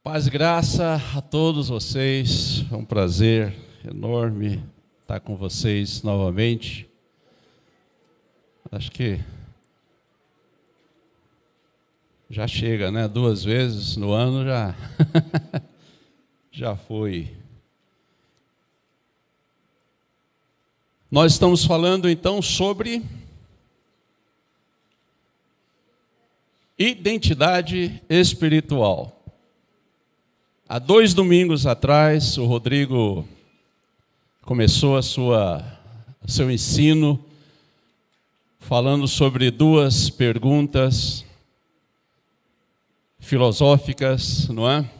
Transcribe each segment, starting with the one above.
Paz e graça a todos vocês, é um prazer enorme estar com vocês novamente. Acho que já chega, né? 2 vezes no ano já, já foi. Nós estamos falando então sobre identidade espiritual. Há 2 domingos atrás, o Rodrigo começou seu ensino falando sobre 2 perguntas filosóficas, não é?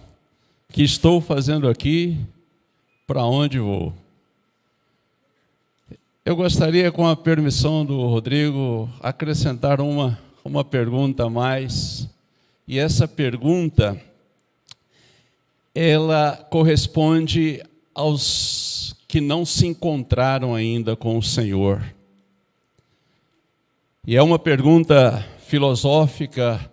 Que estou fazendo aqui, para onde vou? Eu gostaria, com a permissão do Rodrigo, acrescentar uma pergunta a mais. E essa pergunta, ela corresponde aos que não se encontraram ainda com o Senhor. E é uma pergunta filosófica,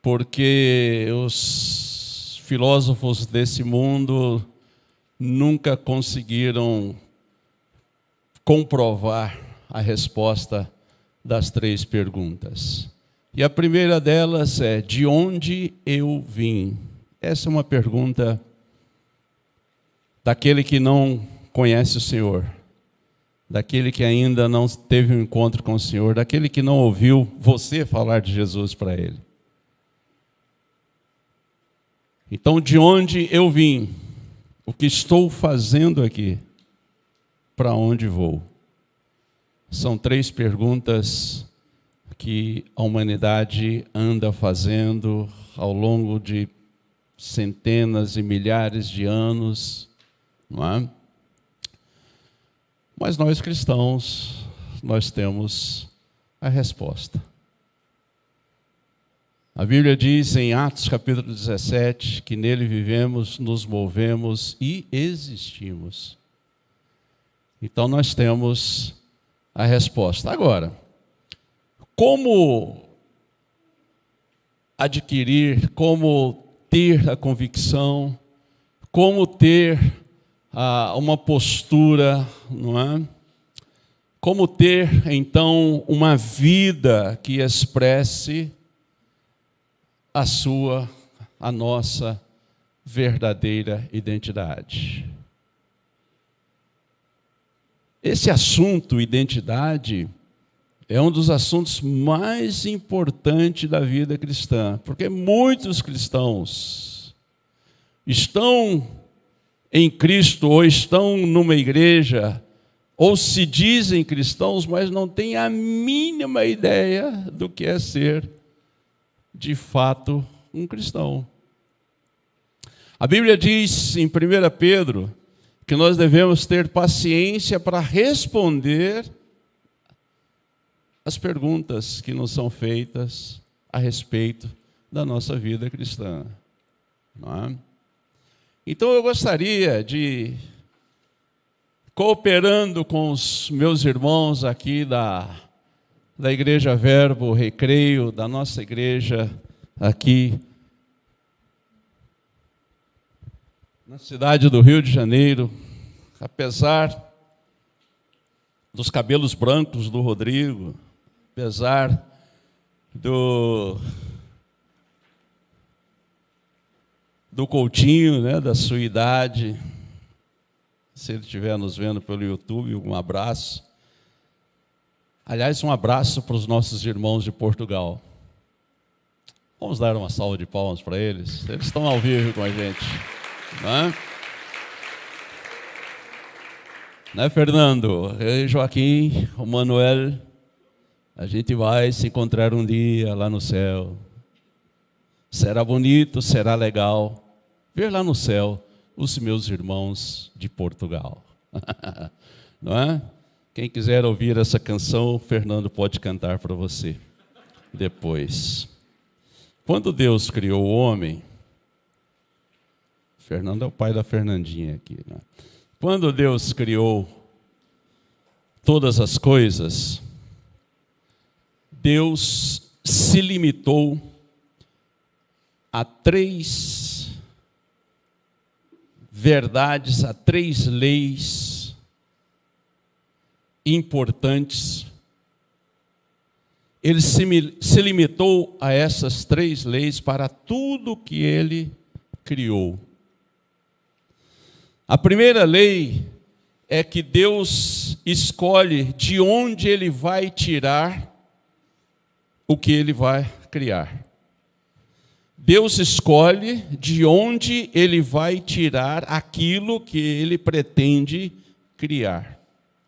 porque os filósofos desse mundo nunca conseguiram comprovar a resposta das 3 perguntas. E a primeira delas é: de onde eu vim? Essa é uma pergunta daquele que não conhece o Senhor, daquele que ainda não teve um encontro com o Senhor, daquele que não ouviu você falar de Jesus para ele. Então, de onde eu vim? O que estou fazendo aqui? Para onde vou? São 3 perguntas que a humanidade anda fazendo ao longo de centenas e milhares de anos, não é? Mas nós cristãos, nós temos a resposta. A Bíblia diz em Atos capítulo 17 que nele vivemos, nos movemos e existimos. Então nós temos a resposta. Agora, como adquirir, como ter a convicção, como ter uma postura, não é? Como ter, então, uma vida que expresse a nossa verdadeira identidade. Esse assunto, identidade, é um dos assuntos mais importantes da vida cristã, porque muitos cristãos estão em Cristo, ou estão numa igreja, ou se dizem cristãos, mas não têm a mínima ideia do que é ser, de fato, um cristão. A Bíblia diz em 1 Pedro que nós devemos ter paciência para responder as perguntas que nos são feitas a respeito da nossa vida cristã. Não é? Então eu gostaria de, cooperando com os meus irmãos aqui da Igreja Verbo Recreio, da nossa igreja aqui na cidade do Rio de Janeiro, apesar dos cabelos brancos do Rodrigo, apesar do Coutinho, né, da sua idade, se ele estiver nos vendo pelo YouTube, um abraço. Aliás, um abraço para os nossos irmãos de Portugal. Vamos dar uma salva de palmas para eles. Eles estão ao vivo com a gente. Né, Fernando? Eu, Joaquim, o Manuel, a gente vai se encontrar um dia lá no céu. Será bonito, será legal ver lá no céu os meus irmãos de Portugal. Não é? Quem quiser ouvir essa canção, o Fernando pode cantar para você depois. Quando Deus criou o homem, Fernando é o pai da Fernandinha aqui, né? Quando Deus criou todas as coisas, Deus se limitou a 3 verdades, há 3 leis importantes. Ele se limitou a essas 3 leis para tudo que ele criou. A primeira lei é que Deus escolhe de onde Ele vai tirar o que Ele vai criar. Deus escolhe de onde Ele vai tirar aquilo que Ele pretende criar.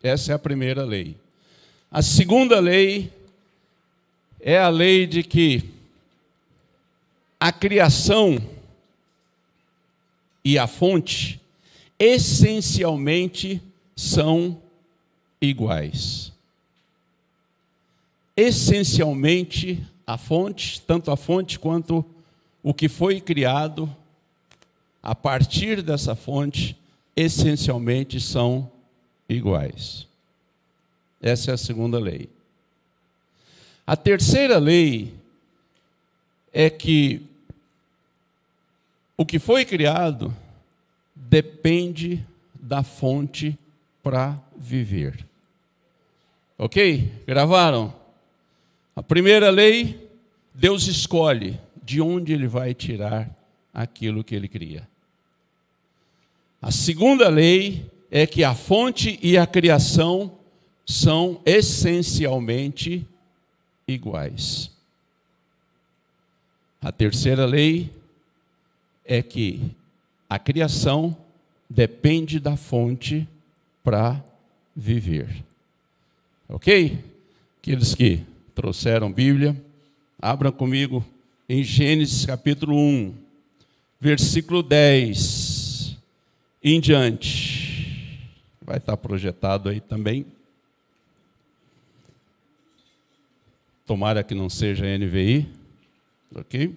Essa é a primeira lei. A segunda lei é a lei de que a criação e a fonte essencialmente são iguais. Essencialmente, a fonte, tanto a fonte quanto o que foi criado, a partir dessa fonte, essencialmente são iguais. Essa é a segunda lei. A terceira lei é que o que foi criado depende da fonte para viver. Ok? Gravaram? A primeira lei, Deus escolhe de onde Ele vai tirar aquilo que Ele cria. A segunda lei é que a fonte e a criação são essencialmente iguais. A terceira lei é que a criação depende da fonte para viver. Ok? Aqueles que trouxeram Bíblia, abram comigo em Gênesis capítulo 1, versículo 10 em diante. Vai estar projetado aí também. Tomara que não seja NVI, ok?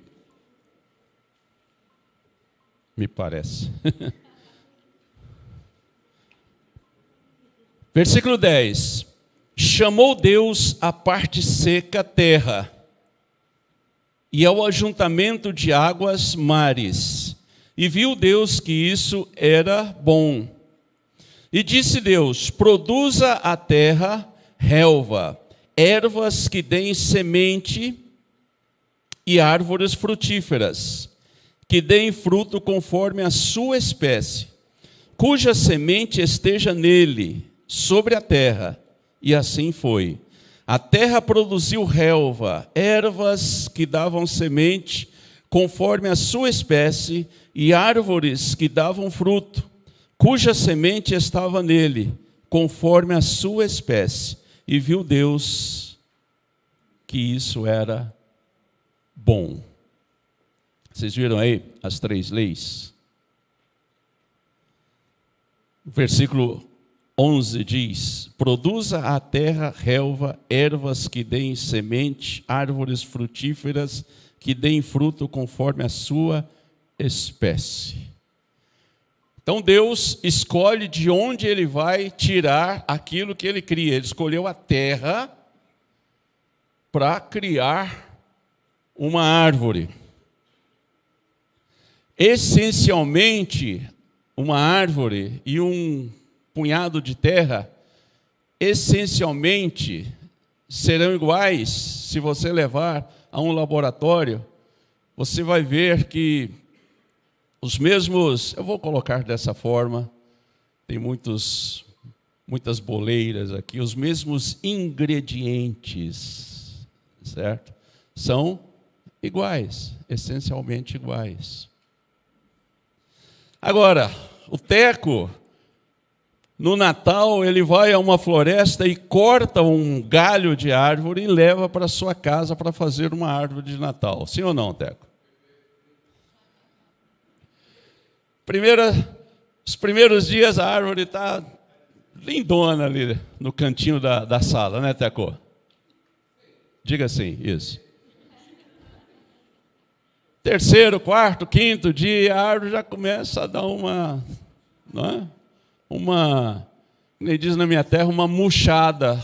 Me parece. Versículo 10. Chamou Deus a parte seca terra, e ao ajuntamento de águas mares, e viu Deus que isso era bom. E disse Deus: produza a terra relva, ervas que deem semente e árvores frutíferas, que deem fruto conforme a sua espécie, cuja semente esteja nele, sobre a terra. E assim foi. A terra produziu relva, ervas que davam semente conforme a sua espécie, e árvores que davam fruto, cuja semente estava nele, conforme a sua espécie. E viu Deus que isso era bom. Vocês viram aí as 3 leis? O versículo 11 diz: produza a terra relva, ervas que deem semente, árvores frutíferas que deem fruto conforme a sua espécie. Então Deus escolhe de onde Ele vai tirar aquilo que Ele cria. Ele escolheu a terra para criar uma árvore. Essencialmente, uma árvore e um punhado de terra, essencialmente, serão iguais. Se você levar a um laboratório, você vai ver que os mesmos, eu vou colocar dessa forma, tem muitas boleiras aqui, os mesmos ingredientes, certo? São iguais, essencialmente iguais. Agora, o teco, no Natal, ele vai a uma floresta e corta um galho de árvore e leva para sua casa para fazer uma árvore de Natal. Sim ou não, teco? Os primeiros dias a árvore está lindona ali no cantinho da sala, né, teco? Diga assim, isso. Terceiro, quarto, quinto dia, a árvore já começa a dar uma, não é? Como ele diz na minha terra, uma murchada,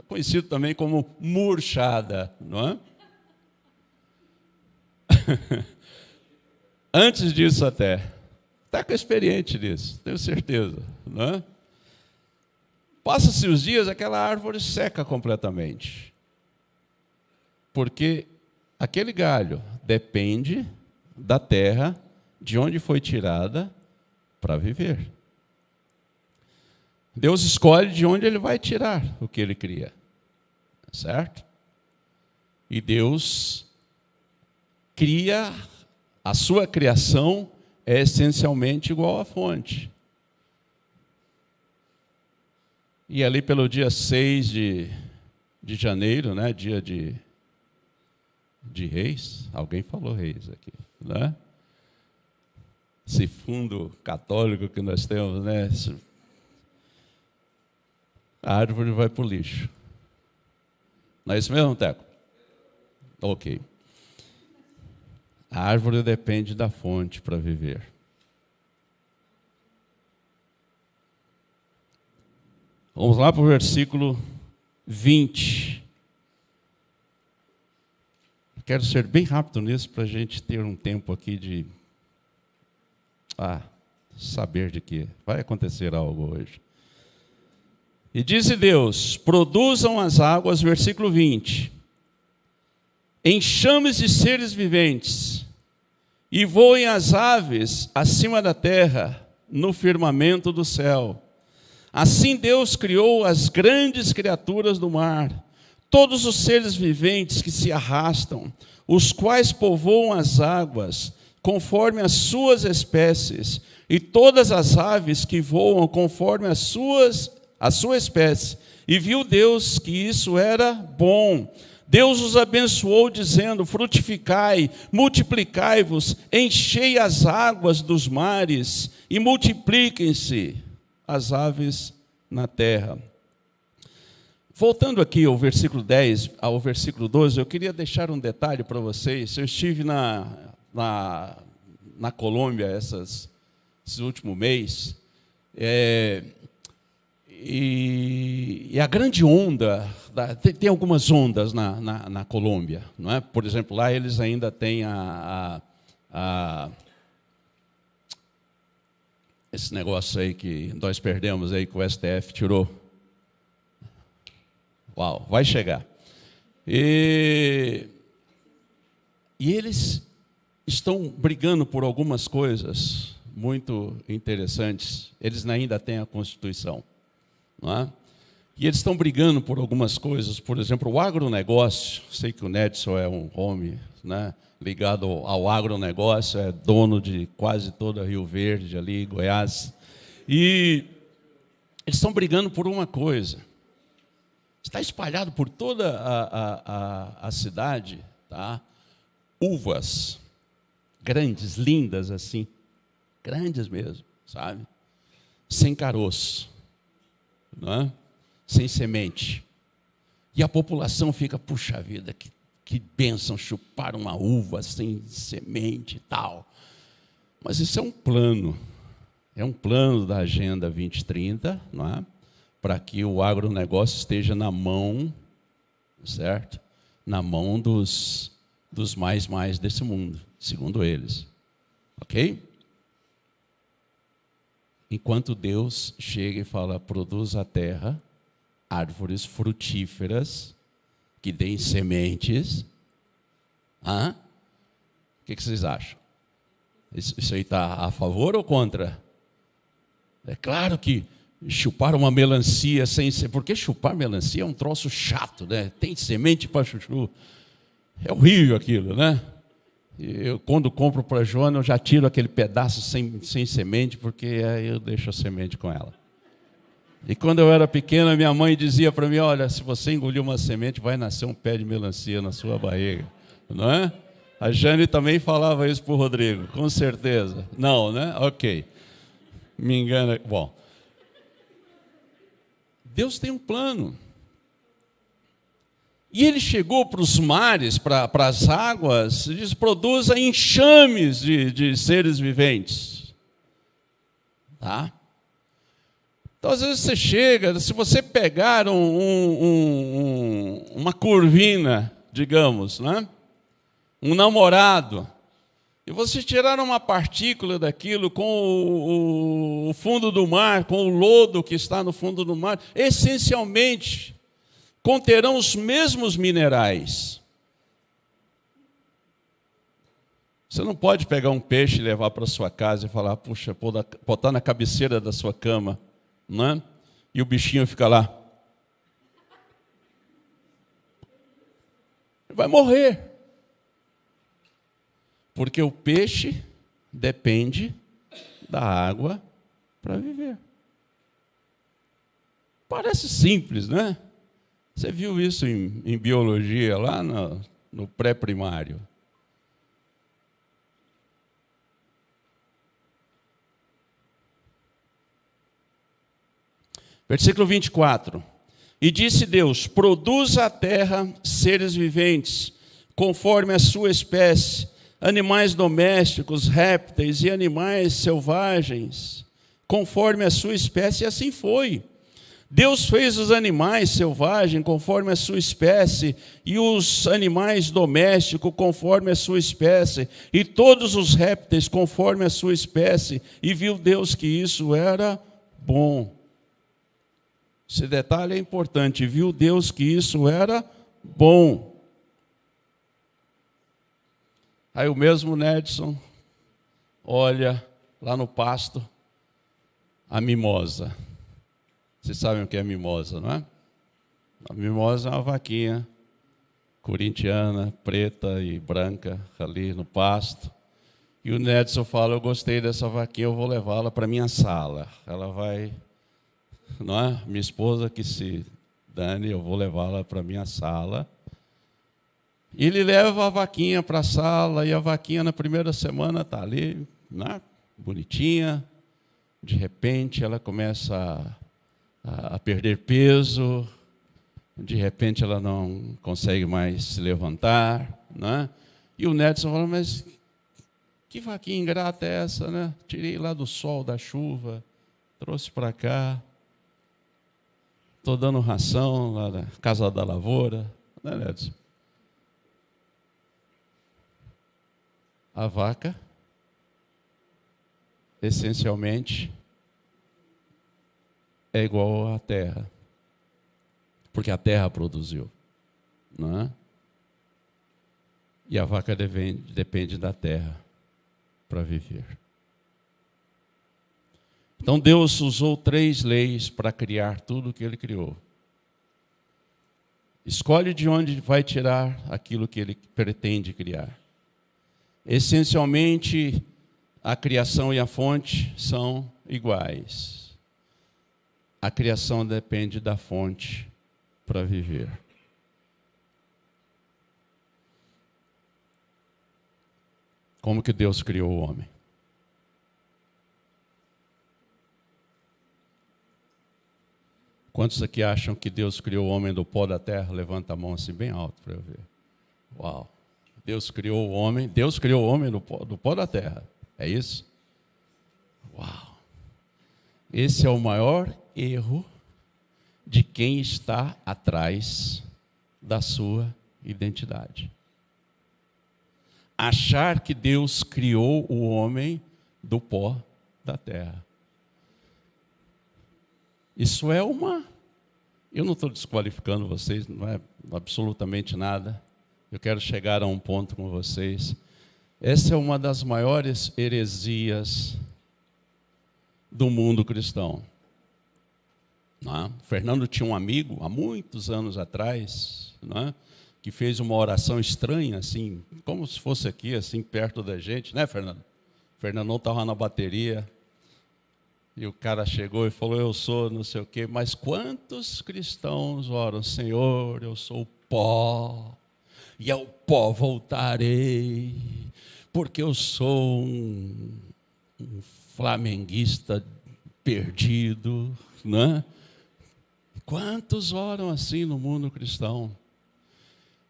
conhecido também como murchada, não é? Antes disso até, Está experiente nisso, tenho certeza. Não é? Passa-se os dias, aquela árvore seca completamente. Porque aquele galho depende da terra, de onde foi tirada, para viver. Deus escolhe de onde Ele vai tirar o que Ele cria. Certo? E Deus cria, a sua criação é essencialmente igual à fonte. E ali pelo dia 6 de janeiro, né, dia de Reis, alguém falou Reis aqui, né? Esse fundo católico que nós temos, né? A árvore vai para o lixo. Não é isso mesmo, Teco? Ok. A árvore depende da fonte para viver. Vamos lá para o versículo 20. Quero ser bem rápido nisso para a gente ter um tempo aqui de saber de que vai acontecer algo hoje. E disse Deus: produzam as águas, versículo 20, enxames de seres viventes, e voem as aves acima da terra, no firmamento do céu. Assim Deus criou as grandes criaturas do mar, todos os seres viventes que se arrastam, os quais povoam as águas, conforme as suas espécies, e todas as aves que voam conforme a sua espécie. E viu Deus que isso era bom. Deus os abençoou, dizendo: frutificai, multiplicai-vos, enchei as águas dos mares, e multipliquem-se as aves na terra. Voltando aqui ao versículo 10, ao versículo 12, eu queria deixar um detalhe para vocês. Eu estive na Colômbia esse último mês, e a grande onda, tem algumas ondas na Colômbia, não é? Por exemplo, lá eles ainda têm esse negócio aí que nós perdemos aí, que o STF tirou. Uau, vai chegar. E eles estão brigando por algumas coisas muito interessantes. Eles ainda têm a Constituição, não é? E eles estão brigando por algumas coisas. Por exemplo, o agronegócio. Sei que o Nedson é um homem, né, ligado ao agronegócio, é dono de quase toda Rio Verde, ali, Goiás. E eles estão brigando por uma coisa. Está espalhado por toda a cidade, tá? Uvas grandes, lindas assim, grandes mesmo, sabe? Sem caroço, não é? Sem semente. E a população fica, puxa vida, que bênção chupar uma uva sem semente e tal. Mas isso é um plano da Agenda 2030, não é? Para que o agronegócio esteja na mão, certo? Na mão dos mais desse mundo, segundo eles. Ok? Enquanto Deus chega e fala: produz a terra árvores frutíferas que deem sementes. O que vocês acham? Isso aí está a favor ou contra? É claro que chupar uma melancia sem ser... Porque chupar melancia é um troço chato, né? Tem semente para chuchu. É horrível aquilo, né? Eu, quando compro para a Joana, eu já tiro aquele pedaço sem semente, porque aí eu deixo a semente com ela. E quando eu era pequena, minha mãe dizia para mim: olha, se você engolir uma semente, vai nascer um pé de melancia na sua barriga. Não é? A Jane também falava isso para o Rodrigo, com certeza. Não, né? Ok. Me engana. Bom, Deus tem um plano. E ele chegou para os mares, para as águas, e diz: produza enxames de seres viventes. Tá? Então, às vezes você chega, se você pegar uma curvina, digamos, né? Um namorado, E você tirar uma partícula daquilo com o fundo do mar, com o lodo que está no fundo do mar, essencialmente conterão os mesmos minerais. Você não pode pegar um peixe e levar para sua casa e falar, puxa, botar na cabeceira da sua cama, não é? E o bichinho fica lá. Vai morrer. Porque o peixe depende da água para viver. Parece simples, né? Você viu isso em biologia lá no pré-primário. Versículo 24. E disse Deus, produza a terra seres viventes, conforme a sua espécie, animais domésticos, répteis e animais selvagens, conforme a sua espécie, e assim foi. Deus fez os animais selvagens conforme a sua espécie, e os animais domésticos conforme a sua espécie, e todos os répteis conforme a sua espécie, e viu Deus que isso era bom. Esse detalhe é importante, viu Deus que isso era bom. Aí o mesmo Nedson olha lá no pasto a mimosa. Vocês sabem o que é mimosa, não é? A mimosa é uma vaquinha corintiana, preta e branca, ali no pasto. E o Nedson fala, eu gostei dessa vaquinha, eu vou levá-la para a minha sala. Ela vai, não é? Minha esposa que se dane, eu vou levá-la para a minha sala. E ele leva a vaquinha para a sala, e a vaquinha na primeira semana está ali, né? Bonitinha. De repente ela começa a perder peso, de repente ela não consegue mais se levantar, né? E o Nedson fala, mas que vaquinha ingrata é essa, né? Tirei lá do sol, da chuva, trouxe para cá, estou dando ração lá na Casa da Lavoura, né, Nedson? A vaca, essencialmente, é igual à terra, porque a terra produziu, não é? E a vaca depende da terra para viver. Então Deus usou 3 leis para criar tudo o que Ele criou. Escolhe de onde vai tirar aquilo que Ele pretende criar. Essencialmente, a criação e a fonte são iguais. A criação depende da fonte para viver. Como que Deus criou o homem? Quantos aqui acham que Deus criou o homem do pó da terra? Levanta a mão assim bem alto para eu ver. Uau! Deus criou o homem do pó da terra. É isso? Uau! Esse é o maior erro de quem está atrás da sua identidade. Achar que Deus criou o homem do pó da terra. Isso é eu não estou desqualificando vocês, não é absolutamente nada. Eu quero chegar a um ponto com vocês. Essa é uma das maiores heresias do mundo cristão. Não é? Fernando tinha um amigo, há muitos anos atrás, não é? Que fez uma oração estranha, assim, como se fosse aqui, assim, perto da gente, né, Fernando? Fernandão estava na bateria, e o cara chegou e falou, eu sou não sei o quê, mas quantos cristãos oram, Senhor, eu sou o pó, e ao pó voltarei, porque eu sou um flamenguista perdido, né? Quantos oram assim no mundo cristão?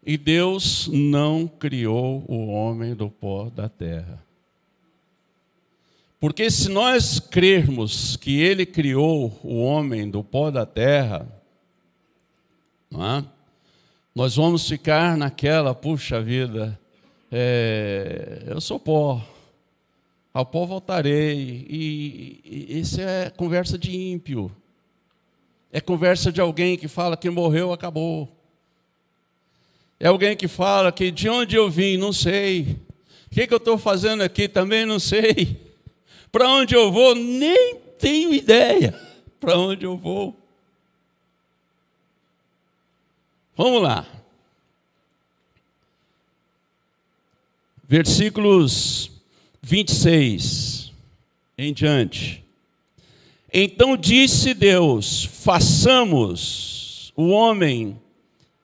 E Deus não criou o homem do pó da terra. Porque se nós crermos que Ele criou o homem do pó da terra, não é? Nós vamos ficar naquela, puxa vida, Eu sou pó, ao pó voltarei. E isso é conversa de ímpio. É conversa de alguém que fala que morreu, acabou. É alguém que fala que de onde eu vim, não sei. O que eu estou fazendo aqui, também não sei. Para onde eu vou, nem tenho ideia para onde eu vou. Vamos lá. Versículos 26 em diante. Então disse Deus: façamos o homem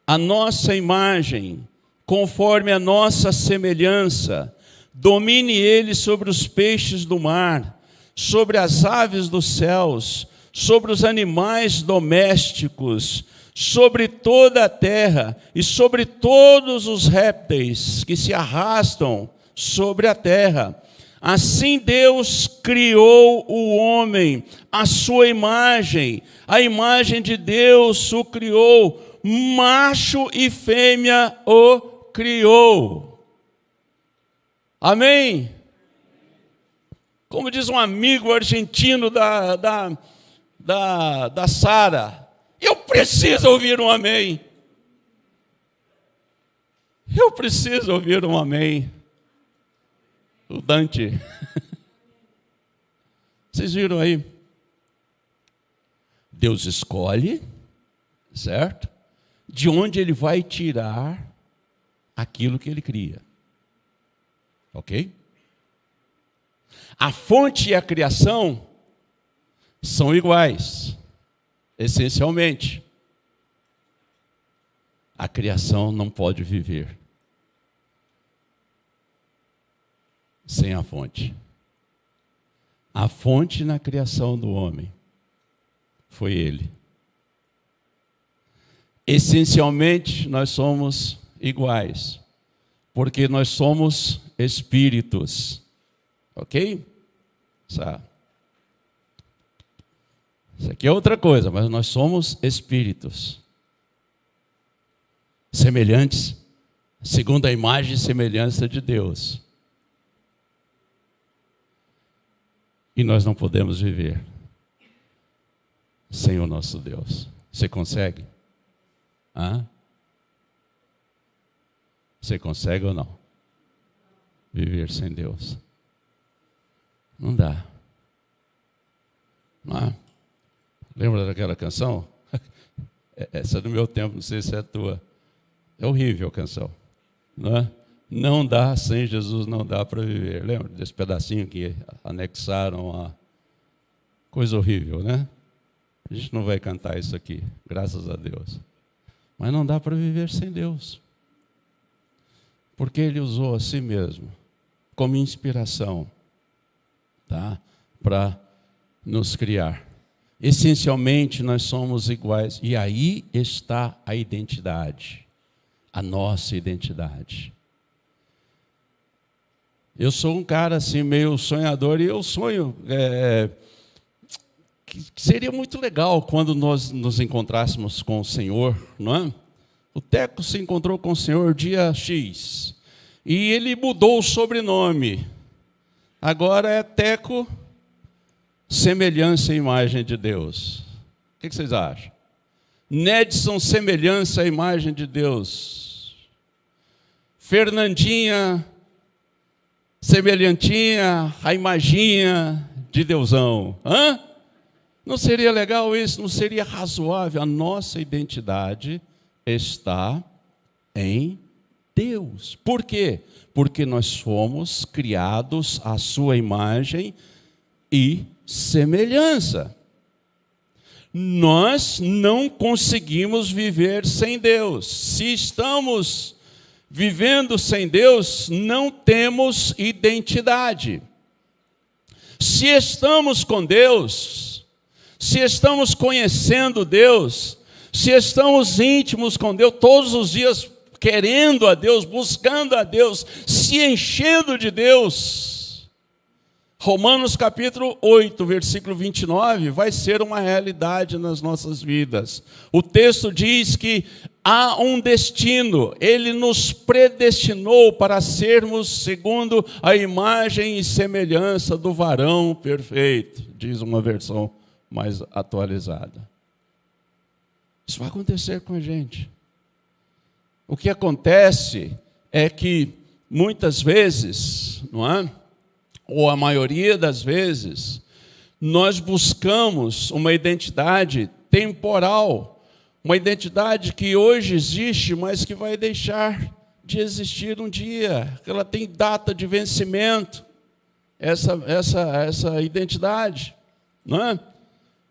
a nossa imagem, conforme a nossa semelhança, domine ele sobre os peixes do mar, sobre as aves dos céus, sobre os animais domésticos, sobre toda a terra e sobre todos os répteis que se arrastam sobre a terra. Assim Deus criou o homem, à sua imagem, a imagem de Deus o criou, macho e fêmea o criou. Amém? Como diz um amigo argentino da Sara, eu preciso ouvir um amém. Eu preciso ouvir um amém. O Dante. Vocês viram aí? Deus escolhe, certo? De onde ele vai tirar aquilo que ele cria. Ok? A fonte e a criação são iguais, essencialmente. A criação não pode viver sem a fonte. A fonte na criação do homem foi ele. Essencialmente, nós somos iguais, porque nós somos espíritos. Ok? Isso aqui é outra coisa, mas nós somos espíritos. Semelhantes, segundo a imagem e semelhança de Deus. E nós não podemos viver sem o nosso Deus. Você consegue? Você consegue ou não? Viver sem Deus? Não dá. Não é? Lembra daquela canção? Essa é do meu tempo, não sei se é a tua. É horrível a canção. Não é? Não dá, sem Jesus não dá para viver. Lembra desse pedacinho que anexaram a coisa horrível, né? A gente não vai cantar isso aqui, graças a Deus. Mas não dá para viver sem Deus. Porque Ele usou a si mesmo como inspiração, tá? Para nos criar. Essencialmente, nós somos iguais. E aí está a identidade, a nossa identidade. Eu sou um cara assim meio sonhador e eu sonho que seria muito legal quando nós nos encontrássemos com o Senhor, não é? O Teco se encontrou com o Senhor dia X e ele mudou o sobrenome. Agora é Teco, semelhança e imagem de Deus. O que vocês acham? Nedson, semelhança e imagem de Deus. Fernandinha, semelhantinha, a imaginha de Deusão. Não seria legal isso? Não seria razoável? A nossa identidade está em Deus. Por quê? Porque nós fomos criados à sua imagem e semelhança. Nós não conseguimos viver sem Deus. Se estamos vivendo sem Deus, não temos identidade. Se estamos com Deus, se estamos conhecendo Deus, se estamos íntimos com Deus, todos os dias querendo a Deus, buscando a Deus, se enchendo de Deus, Romanos capítulo 8, versículo 29, vai ser uma realidade nas nossas vidas. O texto diz que há um destino, Ele nos predestinou para sermos segundo a imagem e semelhança do varão perfeito, diz uma versão mais atualizada. Isso vai acontecer com a gente. O que acontece é que muitas vezes, não é? Ou a maioria das vezes, nós buscamos uma identidade temporal, uma identidade que hoje existe, mas que vai deixar de existir um dia, que ela tem data de vencimento, essa identidade, não é?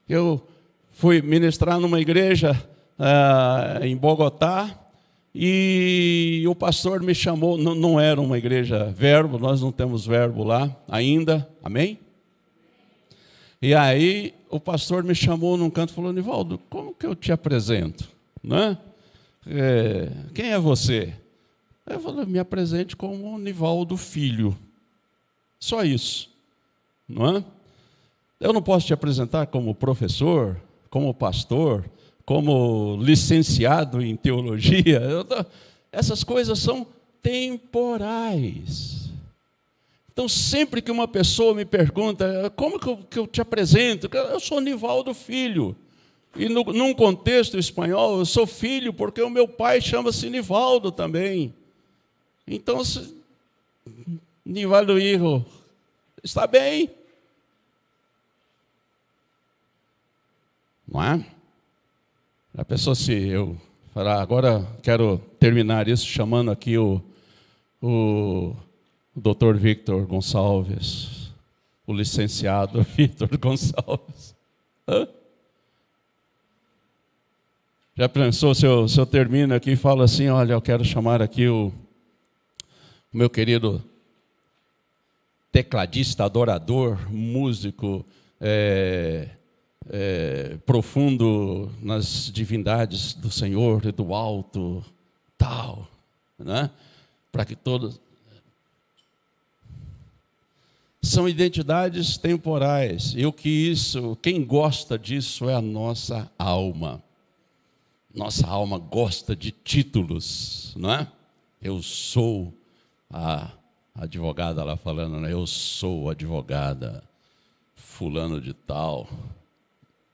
Eu fui ministrar numa igreja em Bogotá, e o pastor me chamou, não era uma igreja Verbo, nós não temos Verbo lá ainda, amém? E aí o pastor me chamou num canto e falou: Nivaldo, como que eu te apresento? Né? Quem é você? Eu falei: me apresente como Nivaldo Filho, só isso, não é? Eu não posso te apresentar como professor, como pastor, como licenciado em teologia. Essas coisas são temporais. Então, sempre que uma pessoa me pergunta: como que eu te apresento? Eu sou Nivaldo Filho. E num contexto espanhol, eu sou filho porque o meu pai chama-se Nivaldo também. Então, Nivaldo Hijo, está bem? Não é? A pessoa, se eu falar, agora quero terminar isso chamando aqui o Dr. Victor Gonçalves, o licenciado Victor Gonçalves. Hã? Já pensou se eu termino aqui e falo assim: olha, eu quero chamar aqui o meu querido tecladista, adorador, músico, profundo nas divindades do Senhor e do alto, tal, né? Para que todos... São identidades temporais. Quem gosta disso é a nossa alma. Nossa alma gosta de títulos, não é? Eu sou a advogada lá falando, né? Eu sou advogada fulano de tal,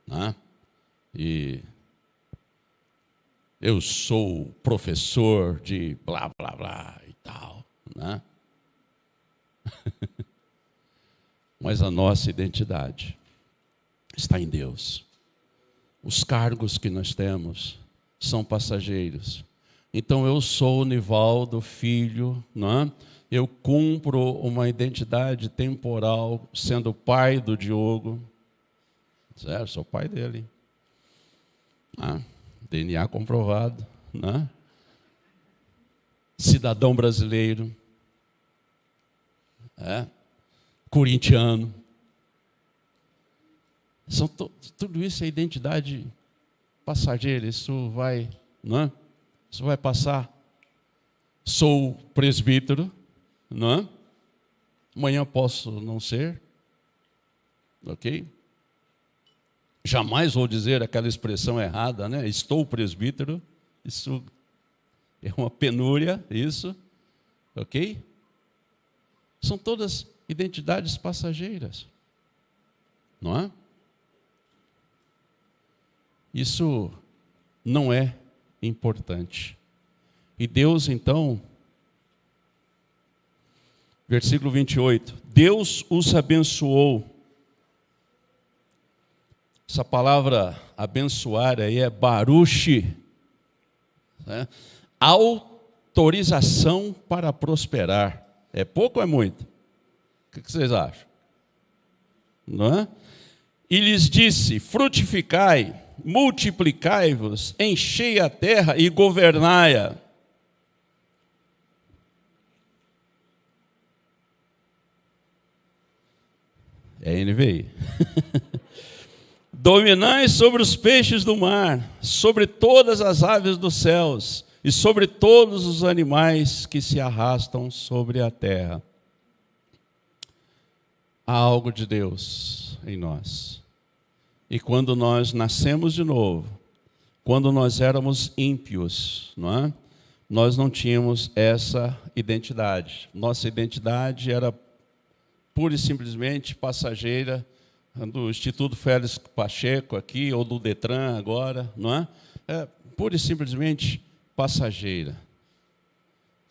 né? E eu sou professor de blá, blá, blá e tal, né? Mas a nossa identidade está em Deus. Os cargos que nós temos são passageiros. Então eu sou Nivaldo Filho, não é? Eu cumpro uma identidade temporal, sendo pai do Diogo. Certo? Sou pai dele. DNA comprovado, né? Cidadão brasileiro, corintiano. Tudo isso é identidade passageira. Isso vai, não é? Isso vai passar. Sou presbítero, não é? Amanhã posso não ser, ok? Jamais vou dizer aquela expressão errada, né? Estou presbítero, isso é uma penúria, isso, ok? São todas identidades passageiras, não é? Isso não é importante. E Deus, então, versículo 28, Deus os abençoou. Essa palavra abençoar aí é baruch, né? Autorização para prosperar. É pouco ou é muito? O que vocês acham? Não é? E lhes disse: frutificai, multiplicai-vos, enchei a terra e governai-a. É NVI. Dominai sobre os peixes do mar, sobre todas as aves dos céus e sobre todos os animais que se arrastam sobre a terra. há algo de Deus em nós. E quando nós nascemos de novo, quando nós éramos ímpios, não é? Nós não tínhamos essa identidade. Nossa identidade era pura e simplesmente passageira, do Instituto Félix Pacheco aqui, ou do Detran agora, não é? É pura e simplesmente passageira,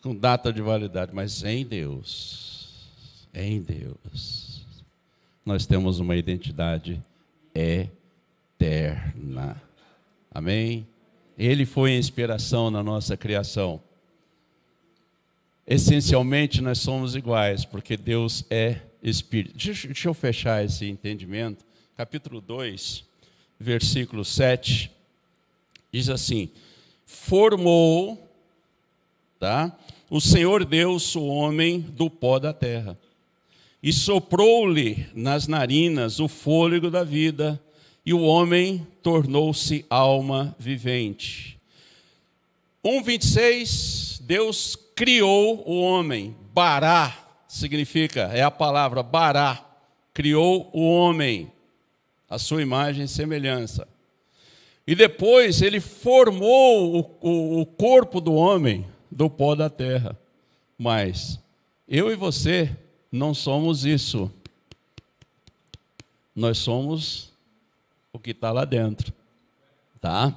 com data de validade, mas em Deus, nós temos uma identidade eterna. Amém? Ele foi a inspiração na nossa criação. Essencialmente, nós somos iguais, porque Deus é Espírito. Deixa eu fechar esse entendimento. Capítulo 2, versículo 7, diz assim: formou, tá? O Senhor Deus, o homem do pó da terra, e soprou-lhe nas narinas o fôlego da vida, e o homem tornou-se alma vivente. 1:26, Deus criou o homem. Bará significa, é a palavra bará. Criou o homem, a sua imagem e semelhança. E depois ele formou o corpo do homem do pó da terra. Mas eu e você não somos isso. Nós somos o que está lá dentro, tá?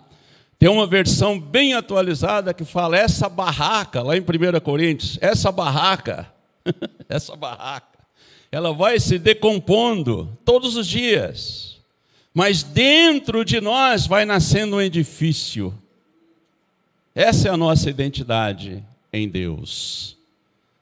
Tem uma versão bem atualizada que fala essa barraca, lá em 1 Coríntios, essa barraca, ela vai se decompondo todos os dias, mas dentro de nós vai nascendo um edifício. Essa é a nossa identidade em Deus.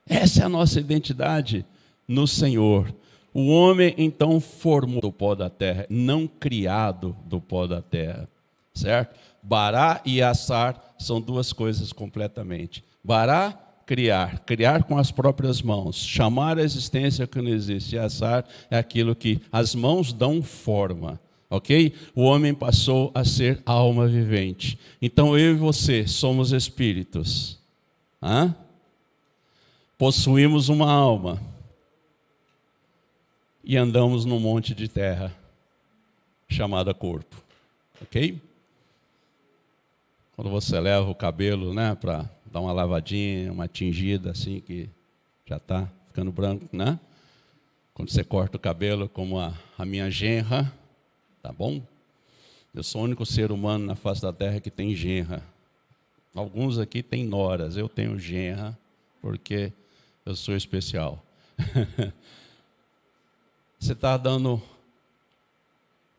Essa é a nossa identidade no Senhor. O homem, então, formou do pó da terra, não criado do pó da terra, certo? Bará e assar são duas coisas completamente. Bará, criar com as próprias mãos, chamar a existência que não existe. E assar é aquilo que as mãos dão forma, ok? O homem passou a ser alma vivente. Então, eu e você somos espíritos. Possuímos uma alma. E andamos num monte de terra, chamada corpo, ok? Quando você leva o cabelo, né, para dar uma lavadinha, uma tingida, assim, que já está ficando branco, né? Quando você corta o cabelo, como a minha genra, tá bom? Eu sou o único ser humano na face da terra que tem genra. Alguns aqui têm noras, eu tenho genra, porque eu sou especial. Você está dando,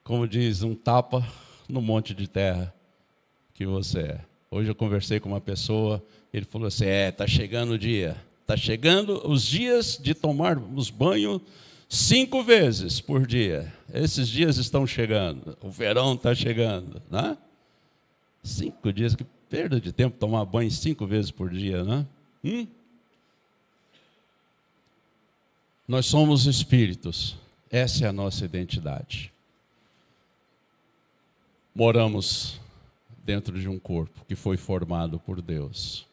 como diz, um tapa no monte de terra que você é. Hoje eu conversei com uma pessoa, ele falou assim, está chegando o dia. Está chegando os dias de tomarmos banho 5 vezes por dia. Esses dias estão chegando, o verão está chegando, né? 5 dias, que perda de tempo tomar banho 5 vezes por dia, né? Nós somos espíritos. Essa é a nossa identidade. Moramos dentro de um corpo que foi formado por Deus.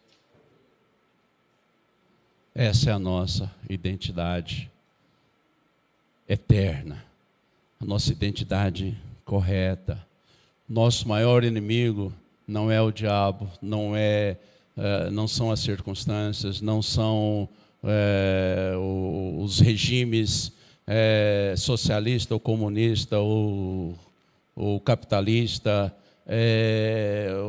Essa é a nossa identidade eterna, a nossa identidade correta. Nosso maior inimigo não é o diabo, não são as circunstâncias, não são os regimes socialista ou comunista ou capitalista.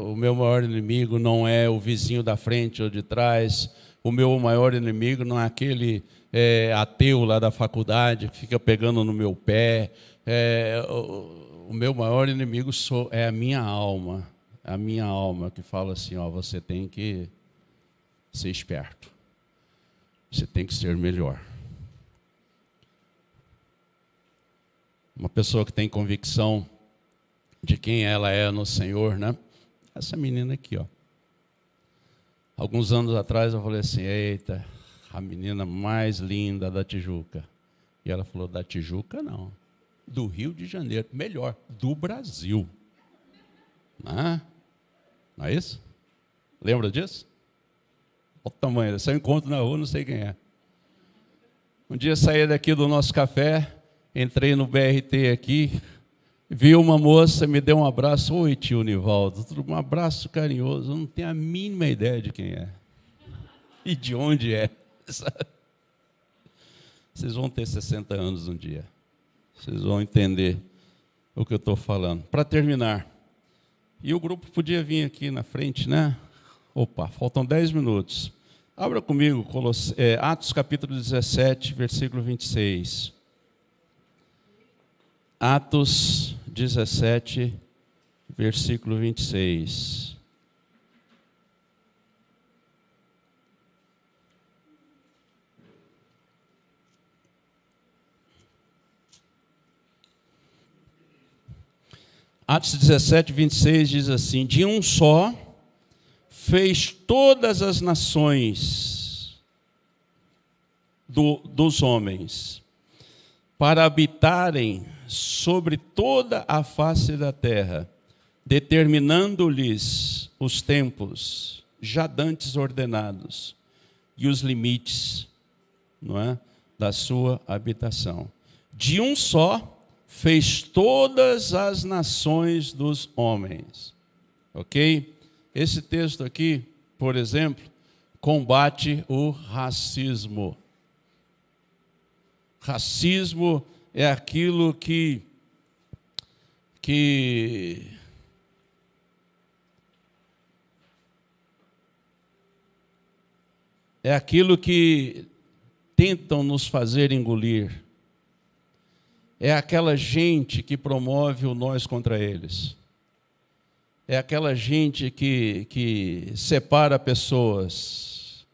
O meu maior inimigo não é o vizinho da frente ou de trás. O meu maior inimigo não é aquele ateu lá da faculdade que fica pegando no meu pé. O meu maior inimigo é a minha alma. A minha alma que fala assim, você tem que ser esperto. Você tem que ser melhor. Uma pessoa que tem convicção de quem ela é no Senhor, né? Essa menina aqui, ó. Alguns anos atrás eu falei assim, eita, a menina mais linda da Tijuca. E ela falou, da Tijuca não, do Rio de Janeiro, melhor, do Brasil. Não é isso? Lembra disso? Olha o tamanho, se eu encontro na rua, não sei quem é. Um dia saí daqui do nosso café, Entrei no BRT aqui, vi uma moça, me deu um abraço. Oi, tio Nivaldo. Um abraço carinhoso. Eu não tenho a mínima ideia de quem é e de onde é. Vocês vão ter 60 anos um dia. Vocês vão entender o que eu estou falando. Para terminar, e o grupo podia vir aqui na frente, né? Opa, faltam 10 minutos. Abra comigo Atos capítulo 17, versículo 26. Atos 17, versículo 26. Atos 17, 26 diz assim: de um só fez todas as nações dos homens, para habitarem sobre toda a face da terra, determinando-lhes os tempos já dantes ordenados e os limites, não é, da sua habitação. De um só fez todas as nações dos homens. Ok? Esse texto aqui, por exemplo, combate o racismo. Racismo é aquilo que tentam nos fazer engolir. É aquela gente que promove o nós contra eles. É aquela gente que separa pessoas.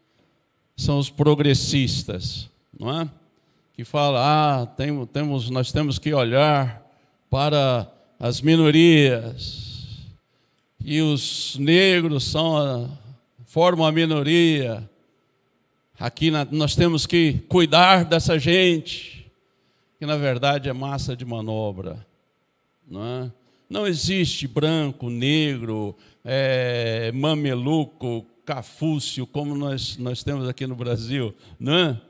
São os progressistas, não é? Que fala, nós temos que olhar para as minorias. E os negros formam a minoria. Aqui nós temos que cuidar dessa gente, que na verdade é massa de manobra, não é? Não existe branco, negro, mameluco, cafúcio, como nós temos aqui no Brasil, não é?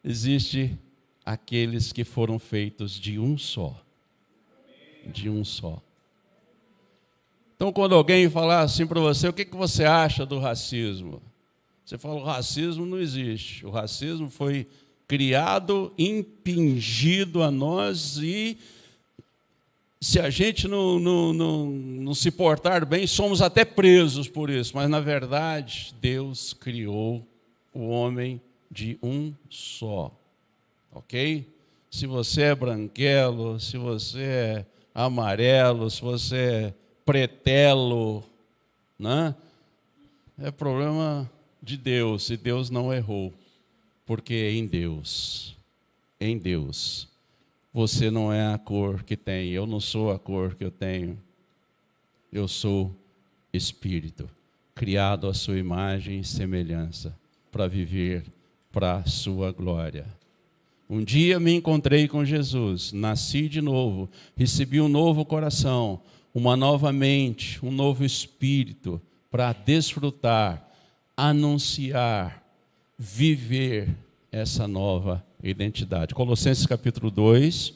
Existe aqueles que foram feitos de um só. De um só. Então, quando alguém falar assim para você, o que você acha do racismo? Você fala, o racismo não existe. O racismo foi criado, impingido a nós e se a gente não se portar bem, somos até presos por isso. Mas, na verdade, Deus criou o homem de um só. Ok? Se você é branquelo, se você é amarelo, se você é pretelo, né? É problema de Deus, e Deus não errou. Porque em Deus, você não é a cor que tem, eu não sou a cor que eu tenho. Eu sou espírito, criado à sua imagem e semelhança, para viver para a sua glória. Um dia me encontrei com Jesus, nasci de novo, recebi um novo coração, uma nova mente, um novo espírito, para desfrutar, anunciar, viver essa nova identidade. Colossenses capítulo 2.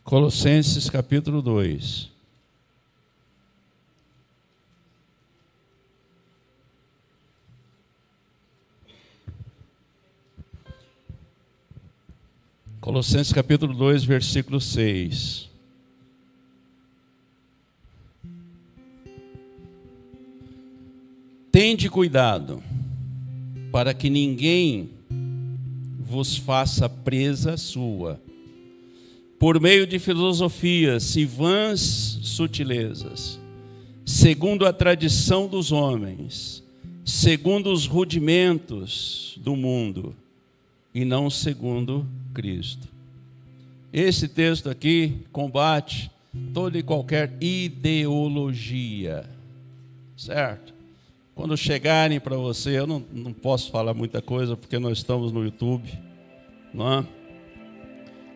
Colossenses capítulo 2. Colossenses capítulo 2, versículo 6. Tende cuidado, para que ninguém vos faça presa sua, por meio de filosofias e vãs sutilezas, segundo a tradição dos homens, segundo os rudimentos do mundo, e não segundo Cristo. Esse texto aqui combate toda e qualquer ideologia, certo? Quando chegarem para você, eu não posso falar muita coisa, porque nós estamos no YouTube, não é?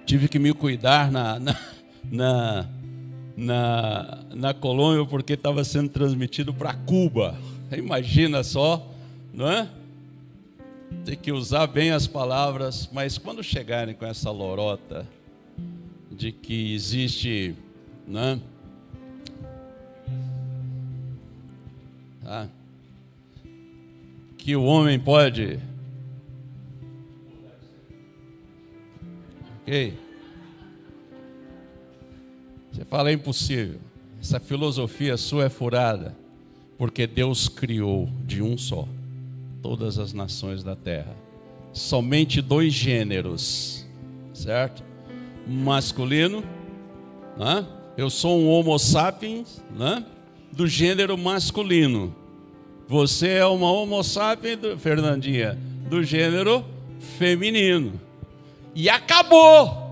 Tive que me cuidar na Colômbia, porque estava sendo transmitido para Cuba, Imagina só, não é? Tem que usar bem as palavras, mas quando chegarem com essa lorota de que existe, né? Que o homem pode, ok? Você fala, é impossível. Essa filosofia sua é furada, porque Deus criou de um só todas as nações da terra. Somente 2 gêneros, certo? Masculino, né? Eu sou um homo sapiens, né? Do gênero masculino. Você é uma homo sapiens, Fernandinha, do gênero feminino. E acabou!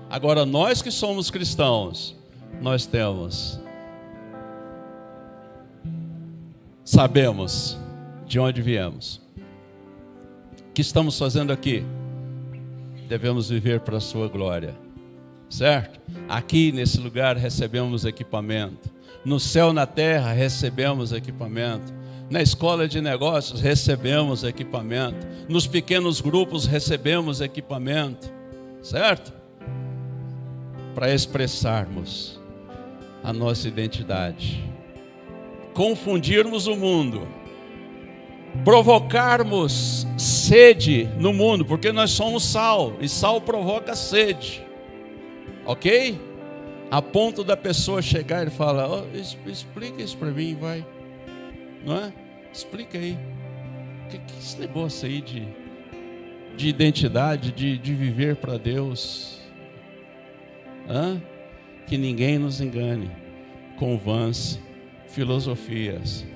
Agora, nós que somos cristãos, nós sabemos de onde viemos. O que estamos fazendo aqui? Devemos viver para a sua glória, certo? Aqui nesse lugar recebemos equipamento. No céu, na terra, recebemos equipamento. Na escola de negócios, recebemos equipamento. Nos pequenos grupos, recebemos equipamento, certo? Para expressarmos a nossa identidade, confundirmos o mundo, provocarmos sede no mundo, porque nós somos sal, e sal provoca sede, ok? A ponto da pessoa chegar e falar, explica isso para mim, vai, não é? Explica aí, que esse negócio aí de identidade, de viver para Deus, que ninguém nos engane com vãs filosofias,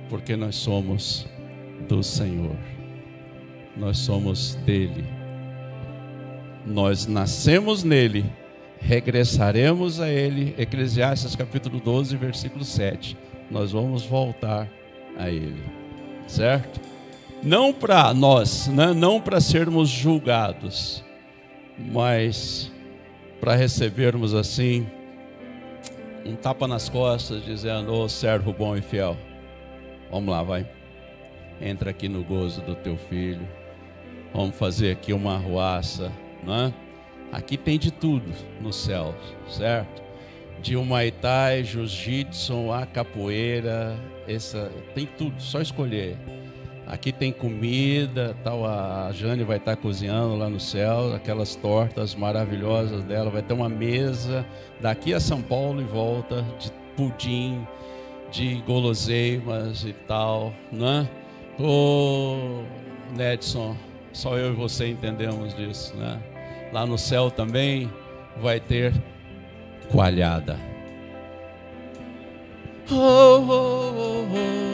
porque nós somos do Senhor, nós somos dele, nós nascemos nele, regressaremos a ele. Eclesiastes capítulo 12, versículo 7, nós vamos voltar a ele, certo? Não para nós, né? Não para sermos julgados, mas para recebermos assim um tapa nas costas, dizendo, ô servo bom e fiel, vamos lá, vai, entra aqui no gozo do teu filho, vamos fazer aqui uma arruaça, né? Aqui tem de tudo no céu, certo? De um Muay Thai, Jiu-Jitsu, a capoeira, tem tudo, só escolher. Aqui tem comida, tal, a Jane vai estar cozinhando lá no céu, aquelas tortas maravilhosas dela, vai ter uma mesa daqui a São Paulo e volta, de pudim, de guloseimas e tal, né? Ô, Nedson, só eu e você entendemos disso, né? Lá no céu também vai ter coalhada. Oh, oh, oh, oh.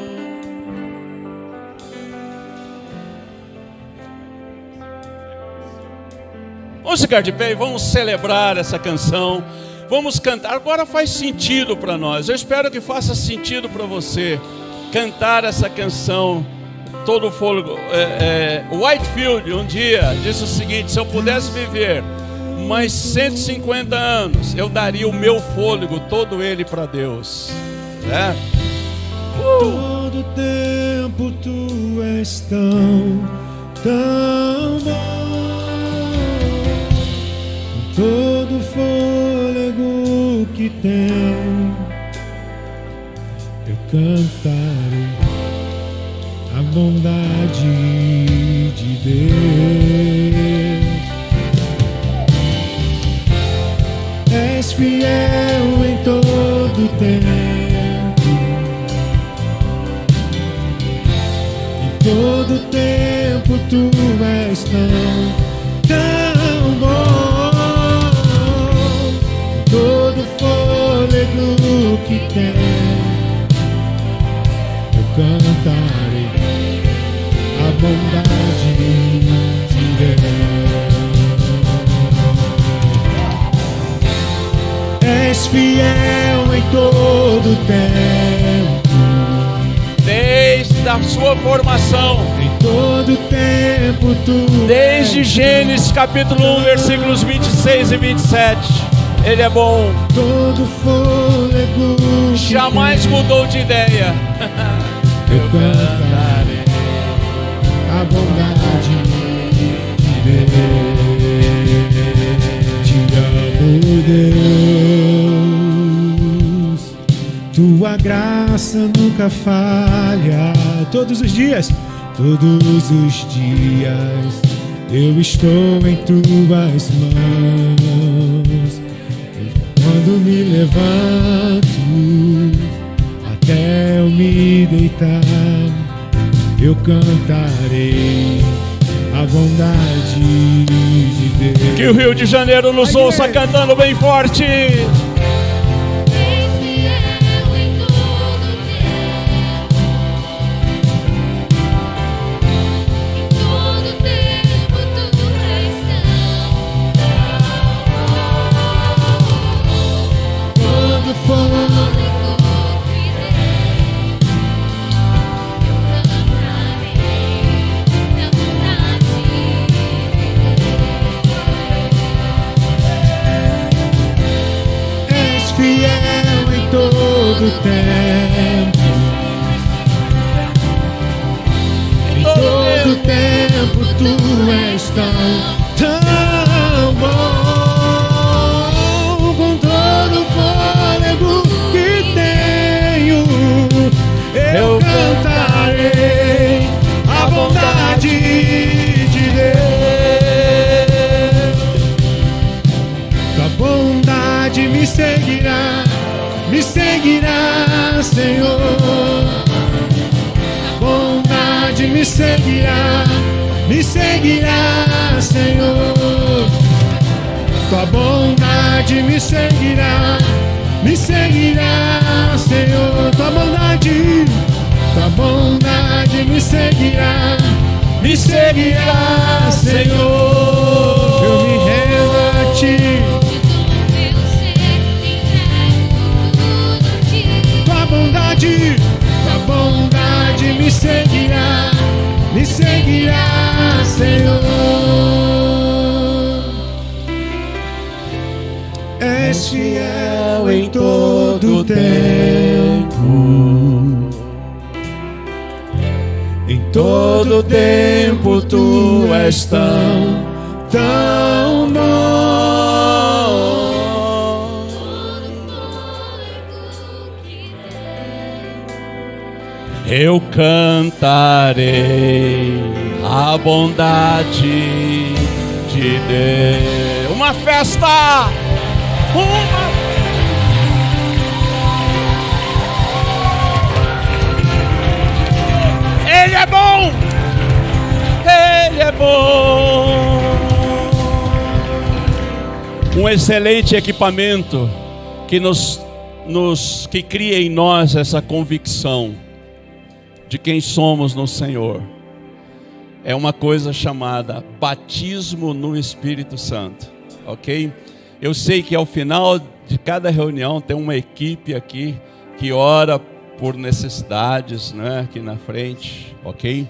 Vamos ficar de pé e vamos celebrar essa canção. Vamos cantar. Agora faz sentido para nós. Eu espero que faça sentido para você cantar essa canção. Todo o fôlego. Whitefield um dia disse o seguinte: se eu pudesse viver mais 150 anos, eu daria o meu fôlego, todo ele para Deus. Todo tempo tu és tão bom. Todo fôlego que tem, eu cantarei a bondade de Deus. És fiel em todo tempo, em todo tempo tu és tão bom. Todo fôlego que tem, eu cantarei a bondade de Deus. És fiel em todo tempo, desde a sua formação, em todo tempo tu desde Gênesis capítulo 1, versículos 26 e 27. Ele é bom. todo fôlego que Jamais tenho, mudou de ideia. eu cantarei a bondade de Deus. Te amo, Deus. Tua graça nunca falha. Todos os dias eu estou em tuas mãos. Quando me levanto até eu me deitar, eu cantarei a bondade de Deus. Que o Rio de Janeiro nos ouça cantando bem forte. Fiel em todo tempo, em todo tempo tu és tão bom. Com todo fôlego que tenho, eu cantarei a bondade de Deus. Tua bondade me seguirá, Senhor. A bondade me seguirá, Senhor. Tua bondade me seguirá, Senhor. Tua bondade me seguirá, Senhor. Eu me rendo a ti. Tua bondade me seguirá, Senhor. És fiel em todo tempo, em todo tempo tu és tão bom. Eu cantarei a bondade de Deus. Uma festa! Ele é bom! Ele é bom! Um excelente equipamento que cria em nós essa convicção de quem somos no Senhor. É uma coisa chamada batismo no Espírito Santo, ok? Eu sei que ao final de cada reunião tem uma equipe aqui que ora por necessidades, né? Aqui na frente, ok?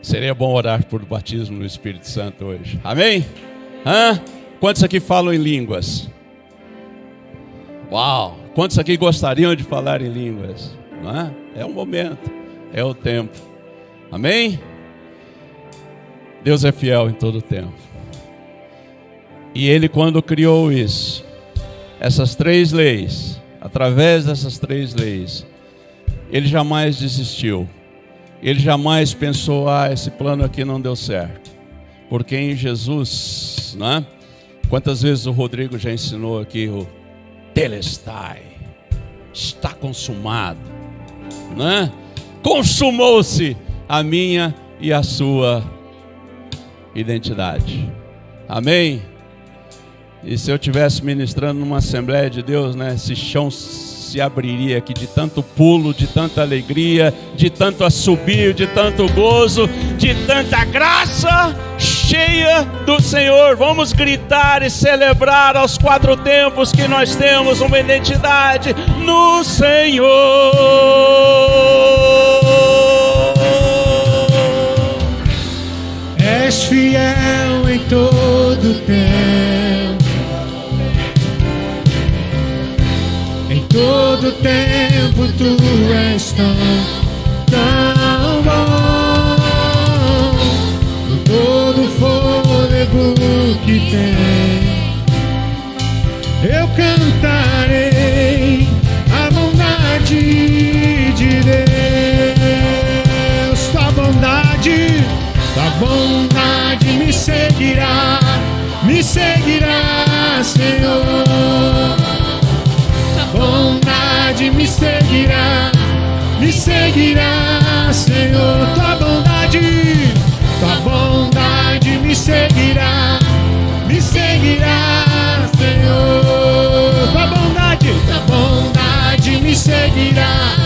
Seria bom orar por batismo no Espírito Santo hoje, amém? Quantos aqui falam em línguas? Uau! Quantos aqui gostariam de falar em línguas? Não é? É o momento, é o tempo. Amém? Deus é fiel em todo o tempo. E Ele, quando criou isso, essas 3 leis, através dessas 3 leis, Ele jamais desistiu. Ele jamais pensou, esse plano aqui não deu certo. Porque em Jesus, né? Quantas vezes o Rodrigo já ensinou aqui o Telestai, está consumado, né? Consumou-se a minha e a sua identidade. Amém? E se eu estivesse ministrando numa Assembleia de Deus, né? Esse chão se abriria aqui de tanto pulo, de tanta alegria, de tanto assobio, de tanto gozo, de tanta graça cheia do Senhor. Vamos gritar e celebrar aos 4 tempos que nós temos uma identidade no Senhor. És fiel em todo tempo, todo tempo tu és tão bom. Por todo fôlego que tem, eu cantarei a bondade de Deus. Tua bondade me seguirá, Senhor. Tua bondade me seguirá, Senhor. Tua bondade me seguirá, Senhor. Tua bondade me seguirá,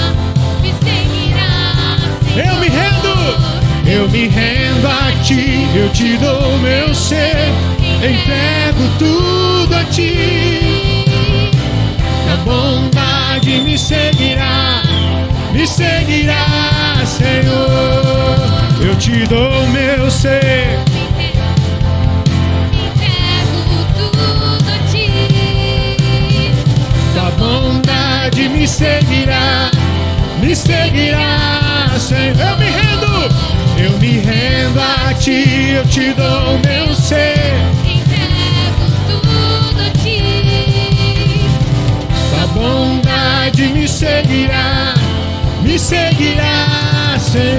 Eu me rendo a ti, eu te dou meu ser, entrego tudo a ti. A bondade me seguirá, Senhor. Eu te dou meu ser, entrego tudo a ti. a bondade me seguirá, Senhor. Eu me rendo a ti, eu te dou meu ser, Entrego tudo a ti. a bondade me seguirá, Senhor.